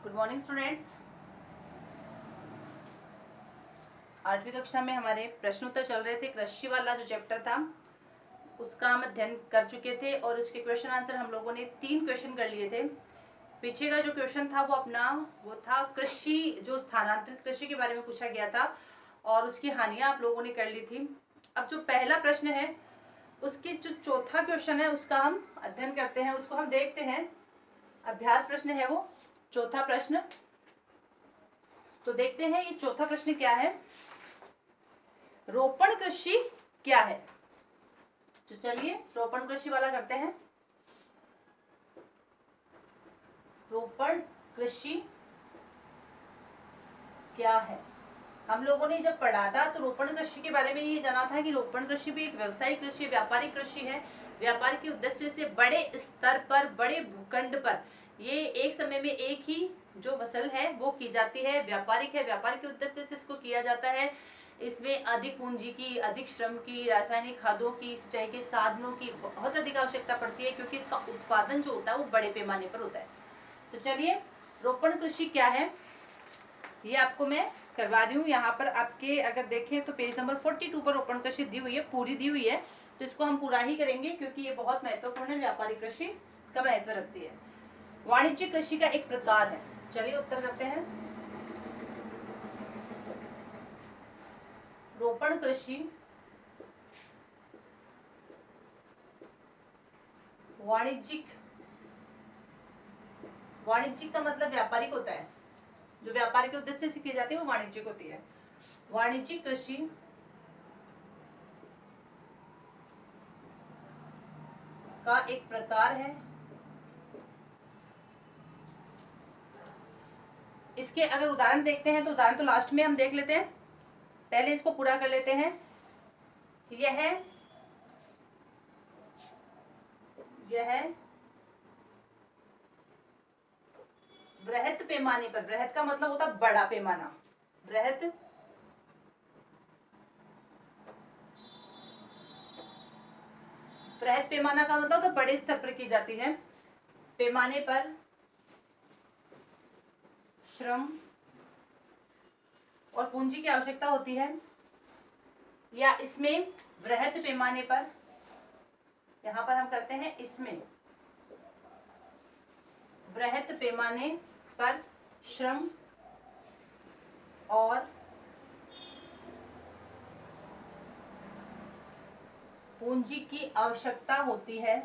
Good morning students. आठवीं कक्षा में हमारे प्रश्नोत्तर चल रहे थे। कृषि वाला जो चैप्टर था उसका हम अध्ययन कर चुके थे और उसके क्वेश्चन आंसर हम लोगों ने 3 क्वेश्चन कर लिए थे। पीछे का जो क्वेश्चन था वो था कृषि, जो स्थानांतरित कृषि के बारे में पूछा गया था और उसकी हानियां आप लोगों ने कर ली थी। अब जो पहला प्रश्न है उसके जो चौथा क्वेश्चन है उसका हम अध्ययन करते हैं, उसको हम देखते हैं। अभ्यास प्रश्न है वो चौथा प्रश्न। तो देखते हैं ये चौथा प्रश्न क्या है। रोपण कृषि क्या है? तो चलिए रोपण कृषि वाला करते हैं। रोपण कृषि क्या है? हम लोगों ने जब पढ़ा था तो रोपण कृषि के बारे में ये जाना था कि रोपण कृषि भी एक व्यवसायिक कृषि, व्यापारिक कृषि है। व्यापार के उद्देश्य से बड़े स्तर पर, बड़े भूखंड पर ये एक समय में एक ही जो फसल है वो की जाती है। व्यापारिक है, व्यापार के उद्देश्य से इसको किया जाता है। इसमें अधिक पूंजी की, अधिक श्रम की, रासायनिक खादों की, सिंचाई के साधनों की बहुत अधिक आवश्यकता पड़ती है क्योंकि इसका उत्पादन जो होता है वो बड़े पैमाने पर होता है। तो चलिए रोपण कृषि क्या है ये आपको मैं करवा रही हूँ। यहाँ पर आपके अगर देखें तो पेज नंबर 42 पर रोपण कृषि दी हुई है, पूरी दी हुई है। तो इसको हम पूरा ही करेंगे क्योंकि ये बहुत महत्वपूर्ण है, व्यापारिक कृषि का महत्व रखती है। वाणिज्यिक कृषि का एक प्रकार है। चलिए उत्तर करते हैं। रोपण कृषि वाणिज्यिक, वाणिज्यिक का मतलब व्यापारिक होता है। जो व्यापार के उद्देश्य से की जाती है वो वाणिज्यिक होती है। वाणिज्यिक कृषि का एक प्रकार है। इसके अगर उदाहरण देखते हैं तो उदाहरण तो लास्ट में हम देख लेते हैं, पहले इसको पूरा कर लेते हैं। यह बृहत पैमाने पर, बृहत का मतलब होता है बड़ा पैमाना, बृहत पैमाना का मतलब तो बड़े स्तर पर की जाती है। पैमाने पर श्रम और पूंजी की आवश्यकता होती है, या इसमें बृहत पैमाने पर, यहां पर हम करते हैं इसमें बृहत पैमाने पर श्रम और पूंजी की आवश्यकता होती है।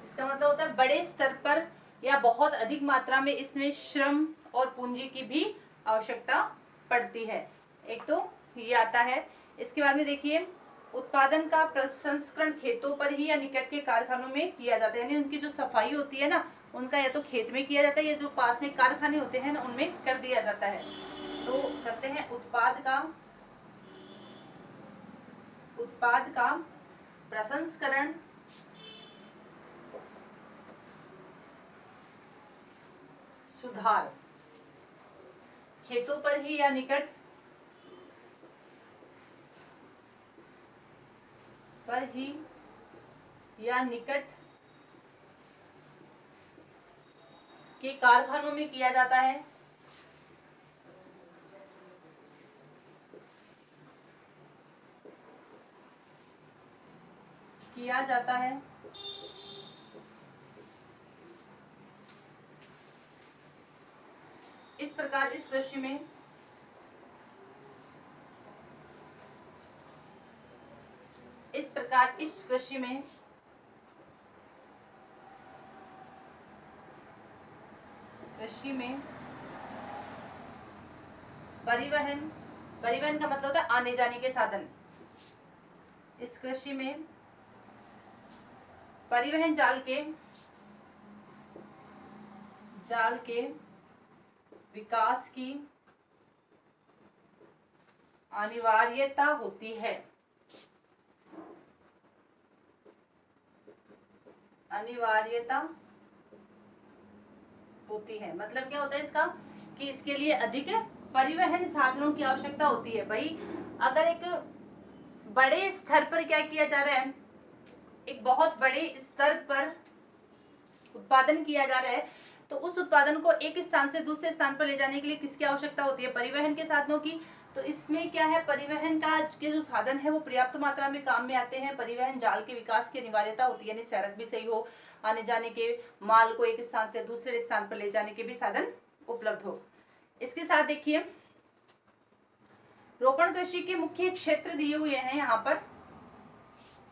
इसका मतलब होता है बड़े स्तर पर या बहुत अधिक मात्रा में इसमें श्रम और पूंजी की भी आवश्यकता पड़ती है। एक तो ये आता है। इसके बाद में देखिए उत्पादन का प्रसंस्करण खेतों पर ही या निकट के कारखानों में किया जाता है, यानी उनकी जो सफाई होती है ना उनका या तो खेत में किया जाता है या जो पास में कारखाने होते हैं ना उनमें कर दिया जाता है। तो करते हैं उत्पाद का प्रसंस्करण सुधार खेतों पर ही या निकट के कारखानों में किया जाता है। इस प्रकार इस कृषि में परिवहन का मतलब होता है आने जाने के साधन। इस कृषि में परिवहन जाल के विकास की अनिवार्यता होती है। मतलब क्या होता है इसका कि इसके लिए अधिक परिवहन साधनों की आवश्यकता होती है। भाई अगर एक बड़े स्तर पर क्या किया जा रहा है, एक बहुत बड़े स्तर पर उत्पादन किया जा रहा है, तो उस उत्पादन को एक स्थान से दूसरे स्थान पर ले जाने के लिए किसकी आवश्यकता होती है, परिवहन के साधनों की। तो इसमें क्या है, परिवहन का के जो साधन है वो पर्याप्त मात्रा में काम में आते हैं। परिवहन जाल के विकास की अनिवार्यता होती है, यानी सड़क भी सही हो, आने जाने के, माल को एक स्थान से दूसरे स्थान पर ले जाने के भी साधन उपलब्ध हो। इसके साथ देखिए रोपण कृषि के मुख्य क्षेत्र दिए हुए हैं यहाँ पर।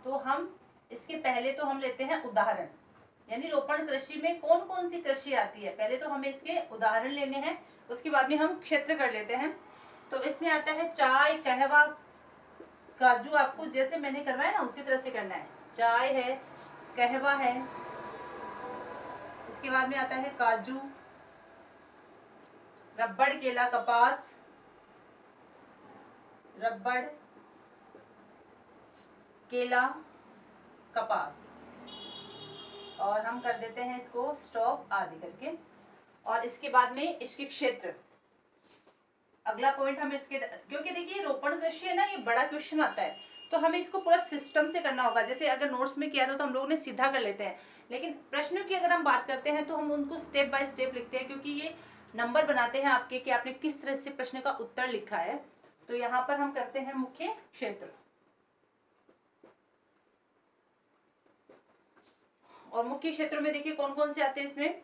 तो हम इसके पहले तो हम लेते हैं उदाहरण, यानी रोपण कृषि में कौन कौन सी कृषि आती है, पहले तो हमें इसके उदाहरण लेने हैं, उसके बाद में हम क्षेत्र कर लेते हैं। तो इसमें आता है चाय, कहवा, काजू। आपको जैसे मैंने करवाया ना उसी तरह से करना है। चाय है, कहवा है, इसके बाद में आता है काजू, रबड़, केला, कपास, रबड़, केला, कपास, और हम कर देते हैं इसको स्टॉप आदि करके। और इसके बाद में इसके क्षेत्र, अगला पॉइंट हम इसके, क्योंकि देखिए रोपण कृषि है ना, ये बड़ा क्वेश्चन आता है, तो हमें इसको पूरा सिस्टम से करना होगा। जैसे अगर नोट्स में किया था तो हम लोगों ने सीधा कर लेते हैं, लेकिन प्रश्नों की अगर हम बात करते हैं तो हम उनको स्टेप बाय स्टेप लिखते हैं, क्योंकि ये नंबर बनाते हैं आपके कि आपने किस तरह से प्रश्न का उत्तर लिखा है। तो यहाँ पर हम करते हैं मुख्य क्षेत्र, और मुख्य क्षेत्रों में देखिए कौन कौन से आते हैं इसमें,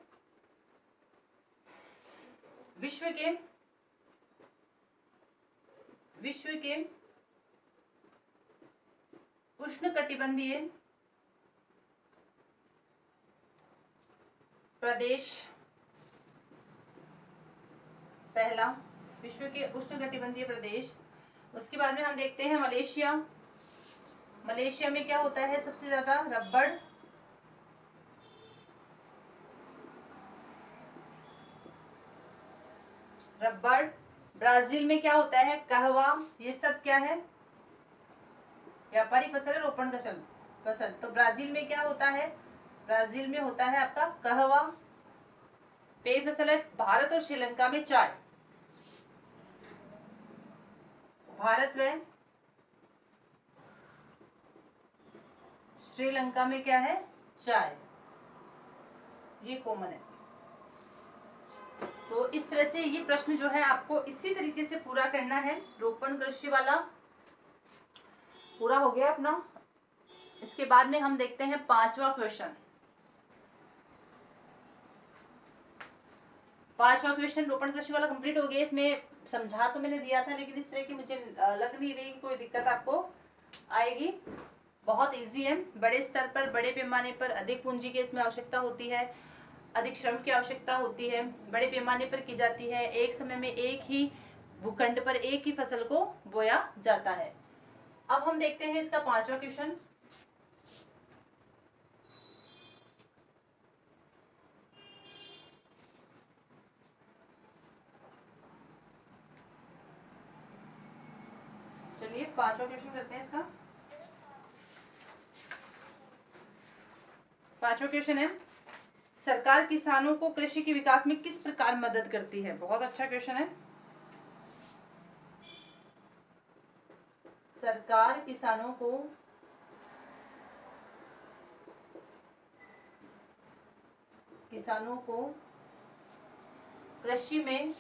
विश्व के उष्णकटिबंधीय प्रदेश, पहला विश्व के उष्णकटिबंधीय प्रदेश। उसके बाद में हम देखते हैं मलेशिया। मलेशिया में क्या होता है सबसे ज्यादा, रबड़, रबड़। ब्राजील में क्या होता है, कहवा। ये सब क्या है, व्यापारिक फसल, रोपण फसल। तो ब्राजील में क्या होता है, ब्राजील में होता है आपका कहवा। पेय फसल है भारत और श्रीलंका में चाय। भारत में, श्रीलंका में क्या है, चाय, ये कॉमन है। तो इस तरह से ये प्रश्न जो है आपको इसी तरीके से पूरा करना है। रोपण कृषि वाला पूरा हो गया अपना। इसके बाद में हम देखते हैं पांचवा क्वेश्चन। पांचवा क्वेश्चन रोपण कृषि वाला कंप्लीट हो गया। इसमें समझा तो मैंने दिया था, लेकिन इस तरह की मुझे लग नहीं रही कोई दिक्कत आपको आएगी। बहुत इजी है, बड़े स्तर पर, बड़े पैमाने पर अधिक पूंजी की इसमें आवश्यकता होती है, अधिक श्रम की आवश्यकता होती है, बड़े पैमाने पर की जाती है, एक समय में एक ही भूखंड पर एक ही फसल को बोया जाता है। अब हम देखते हैं इसका पांचवा क्वेश्चन। चलिए पांचवा क्वेश्चन करते हैं इसका। पांचवा क्वेश्चन है, सरकार किसानों को कृषि के विकास में किस प्रकार मदद करती है। बहुत अच्छा क्वेश्चन है। सरकार किसानों को कृषि में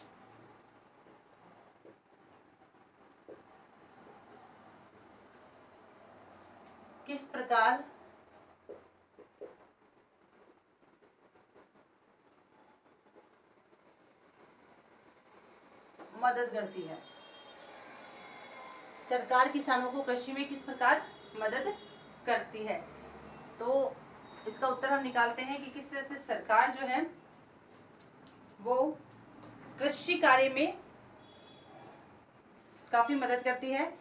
किस प्रकार मदद करती है। सरकार किसानों को कृषि में किस प्रकार मदद करती है। तो इसका उत्तर हम निकालते हैं कि किस तरह से सरकार जो है वो कृषि कार्य में काफी मदद करती है।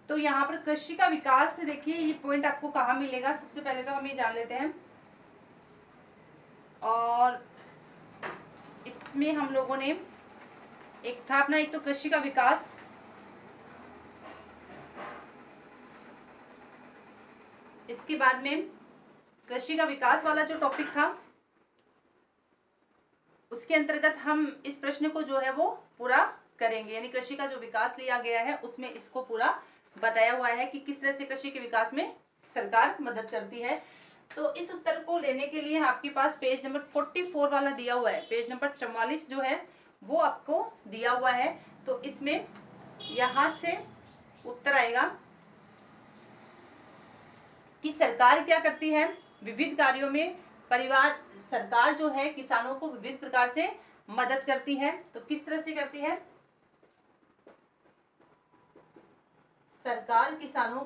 तो यहाँ पर कृषि का विकास से देखिए ये पॉइंट आपको कहाँ मिलेगा, सबसे पहले तो हम ये जान लेते हैं। और इसमें हम लोगों ने एक था अपना, एक तो कृषि का विकास, इसके बाद में कृषि का विकास वाला जो टॉपिक था उसके अंतर्गत हम इस प्रश्न को जो है वो पूरा करेंगे, यानी कृषि का जो विकास लिया गया है उसमें इसको पूरा बताया हुआ है कि किस तरह से कृषि के विकास में सरकार मदद करती है। तो इस उत्तर को लेने के लिए आपके पास पेज नंबर 44 वाला दिया हुआ है, पेज नंबर 44 जो है वो आपको दिया हुआ है। तो इसमें यहां से उत्तर आएगा कि सरकार क्या करती है, विविध कार्यों में परिवार सरकार जो है किसानों को विविध प्रकार से मदद करती है। तो किस तरह से करती है? सरकार किसानों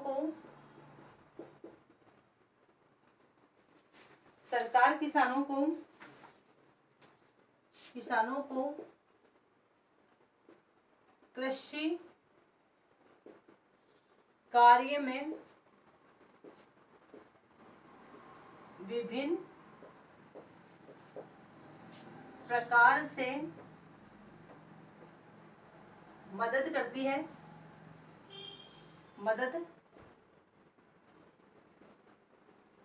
को कृषि कार्य में विभिन्न प्रकार से मदद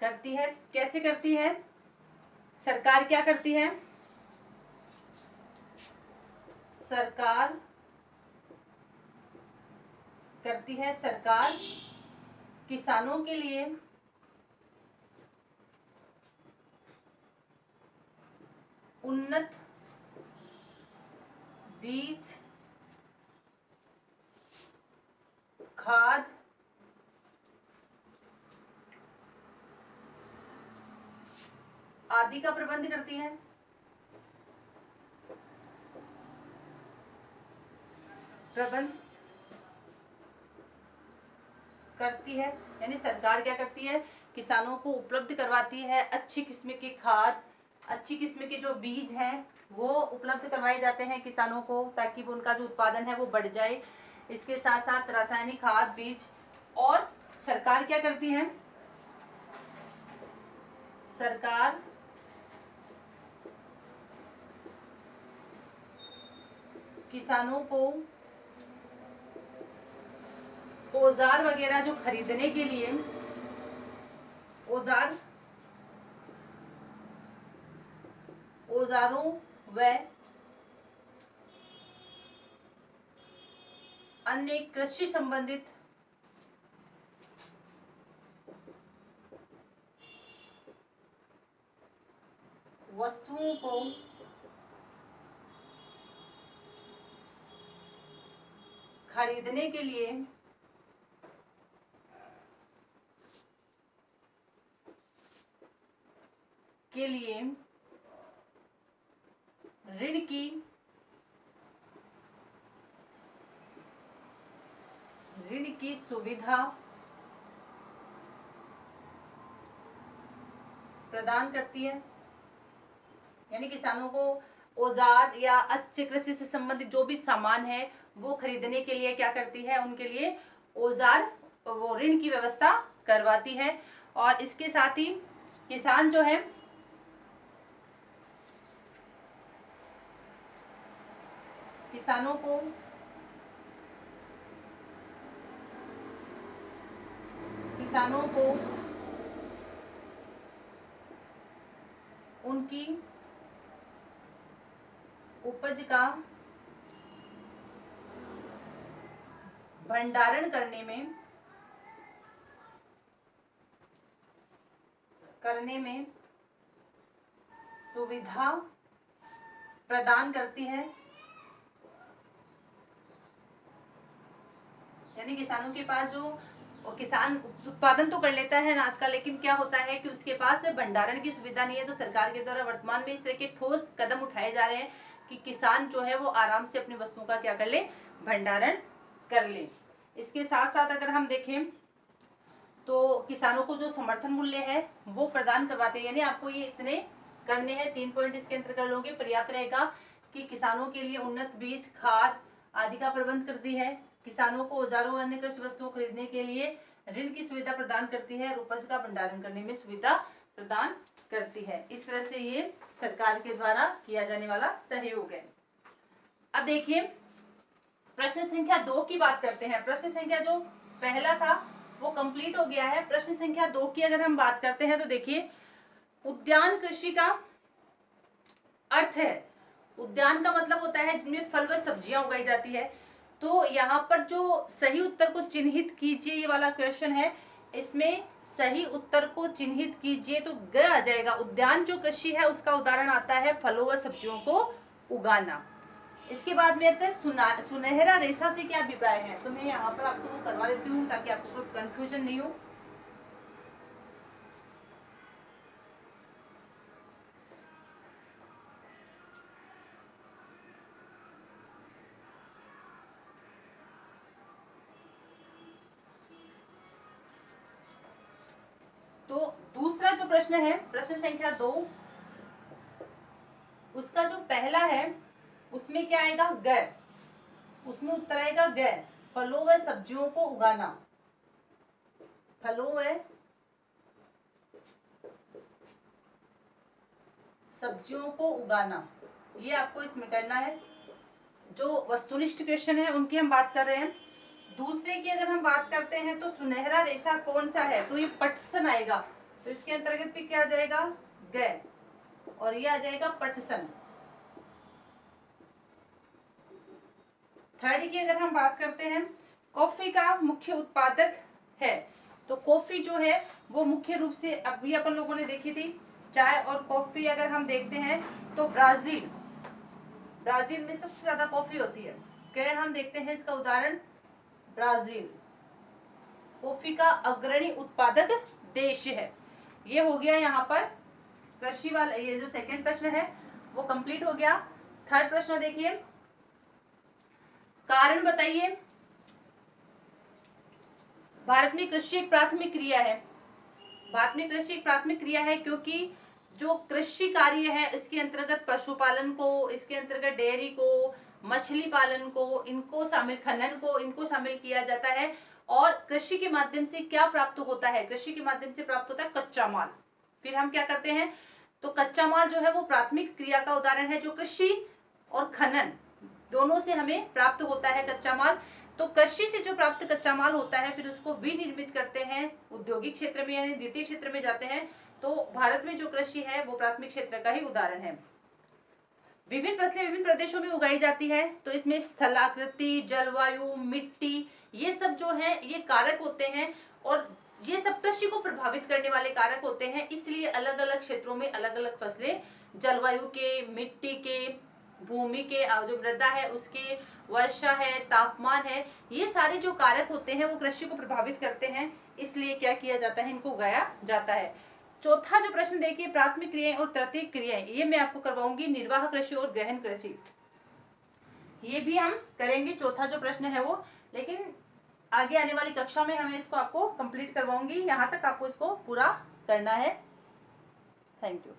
करती है। कैसे करती है? सरकार क्या करती है? सरकार किसानों के लिए उन्नत बीज, खाद, आदि का प्रबंध करती है। यानी सरकार क्या करती है? किसानों को उपलब्ध करवाती है अच्छी किस्म की खाद, अच्छी किस्म के जो बीज हैं वो उपलब्ध करवाए जाते हैं किसानों को, ताकि वो उनका जो उत्पादन है वो बढ़ जाए। इसके साथ साथ रासायनिक खाद, बीज, और सरकार क्या करती है? सरकार किसानों को औजार वगैरह जो खरीदने के लिए औजारों व अन्य कृषि संबंधित वस्तुओं को खरीदने के लिए ऋण की सुविधा प्रदान करती है। यानी किसानों को औजार या अच्छे कृषि से संबंधित जो भी सामान है वो खरीदने के लिए क्या करती है? उनके लिए औजार वो ऋण की व्यवस्था करवाती है। और इसके साथ ही किसान जो है किसानों को उनकी उपज का भंडारण करने में सुविधा प्रदान करती है। यानी किसानों के पास जो किसान उत्पादन तो कर लेता है अनाज का, लेकिन क्या होता है कि उसके पास भंडारण की सुविधा नहीं है। तो सरकार के द्वारा वर्तमान में इस तरह के ठोस कदम उठाए जा रहे हैं कि किसान जो है वो आराम से अपनी वस्तुओं का क्या कर ले? भंडारण कर ले। इसके साथ साथ अगर हम देखें तो किसानों को जो समर्थन मूल्य है वो प्रदान करवाते हैं। यानी आपको ये इतने करने हैं, 3 पॉइंट इसके अंतर कर लोगे पर्याप्त रहेगा कि किसानों के लिए उन्नत बीज, खाद आदि का प्रबंध करती है, किसानों को औजारों और अन्य कृषि वस्तुओं खरीदने के लिए ऋण की सुविधा प्रदान करती है, उपज का भंडारण करने में सुविधा प्रदान करती है। इस तरह से ये सरकार के द्वारा किया जाने वाला सहयोग है। अब देखिए प्रश्न संख्या 2 की बात करते हैं। प्रश्न संख्या जो पहला था वो कंप्लीट हो गया है। प्रश्न संख्या 2 की अगर हम बात करते हैं तो देखिए उद्यान कृषि का अर्थ है, उद्यान का मतलब होता है जिनमें फल व सब्जियां उगाई जाती है। तो यहाँ पर जो सही उत्तर को चिन्हित कीजिए ये वाला क्वेश्चन है, इसमें सही उत्तर को चिन्हित कीजिए तो ग आ जाएगा। उद्यान जो कृषि है उसका उदाहरण आता है फलों व सब्जियों को उगाना। इसके बाद में आता है सुनहरा रेशा से क्या अभिप्राय है। तो मैं यहाँ पर आपको करवा देती हूँ ताकि आपको कोई कंफ्यूजन नहीं हो। तो दूसरा जो प्रश्न है, प्रश्न संख्या 2, उसका जो पहला है उसमें क्या आएगा, ग। उसमें उत्तर आएगा ग, फलों व सब्जियों को उगाना। फलों व सब्जियों को उगाना, ये आपको इसमें करना है। जो वस्तुनिष्ठ क्वेश्चन है उनकी हम बात कर रहे हैं। दूसरे की अगर हम बात करते हैं तो सुनहरा रेशा कौन सा है, तो ये पटसन आएगा। तो इसके अंतर्गत भी क्या आ जाएगा, ग, और ये आ जाएगा पटसन। थर्ड की अगर हम बात करते हैं, कॉफी का मुख्य उत्पादक है। तो कॉफी जो है वो मुख्य रूप से अभी अपन लोगों ने देखी थी, चाय और कॉफी अगर हम देखते हैं तो ब्राजील में सबसे ज्यादा कॉफी होती है। क्या हम देखते हैं इसका उदाहरण, ब्राजील कॉफी का अग्रणी उत्पादक देश है। ये हो गया यहाँ पर कृषि वाला, ये जो सेकंड प्रश्न है वो कंप्लीट हो गया। थर्ड प्रश्न देखिए, कारण बताइए। भारत में कृषि एक प्राथमिक क्रिया है। भारत में कृषि एक प्राथमिक क्रिया है क्योंकि जो कृषि कार्य है इसके अंतर्गत पशुपालन को, इसके अंतर्गत डेयरी को, मछली पालन को, इनको शामिल, खनन को, इनको शामिल किया जाता है। और कृषि के माध्यम से क्या प्राप्त होता है, कृषि के माध्यम से प्राप्त होता है कच्चा माल। फिर हम क्या करते हैं, तो कच्चा माल जो है वो प्राथमिक क्रिया का उदाहरण है, जो कृषि और खनन दोनों से हमें प्राप्त होता है कच्चा माल। तो कृषि से जो प्राप्त कच्चा माल होता है फिर उसको विनिर्मित करते हैं औद्योगिक क्षेत्र में, यानी द्वितीय क्षेत्र में जाते हैं। तो भारत में जो कृषि है वो प्राथमिक क्षेत्र का ही उदाहरण है। विभिन्न फसलें विभिन्न प्रदेशों में उगाई जाती है। तो इसमें स्थलाकृति, जलवायु, मिट्टी, ये सब जो है ये कारक होते हैं और ये सब कृषि को प्रभावित करने वाले कारक होते हैं। इसलिए अलग अलग क्षेत्रों में अलग अलग फसलें, जलवायु के, मिट्टी के, भूमि के, जो मृदा है उसके, वर्षा है, तापमान है, ये सारे जो कारक होते हैं वो कृषि को प्रभावित करते हैं। इसलिए क्या किया जाता है, इनको उगाया जाता है। चौथा जो प्रश्न देखिए, प्राथमिक क्रियाएं और तृतीयक क्रियाएं, ये मैं आपको करवाऊंगी निर्वाह कृषि और गहन कृषि, ये भी हम करेंगे। चौथा जो प्रश्न है वो, लेकिन आगे आने वाली कक्षा में हमें इसको आपको कंप्लीट करवाऊंगी। यहाँ तक आपको इसको पूरा करना है। Thank you.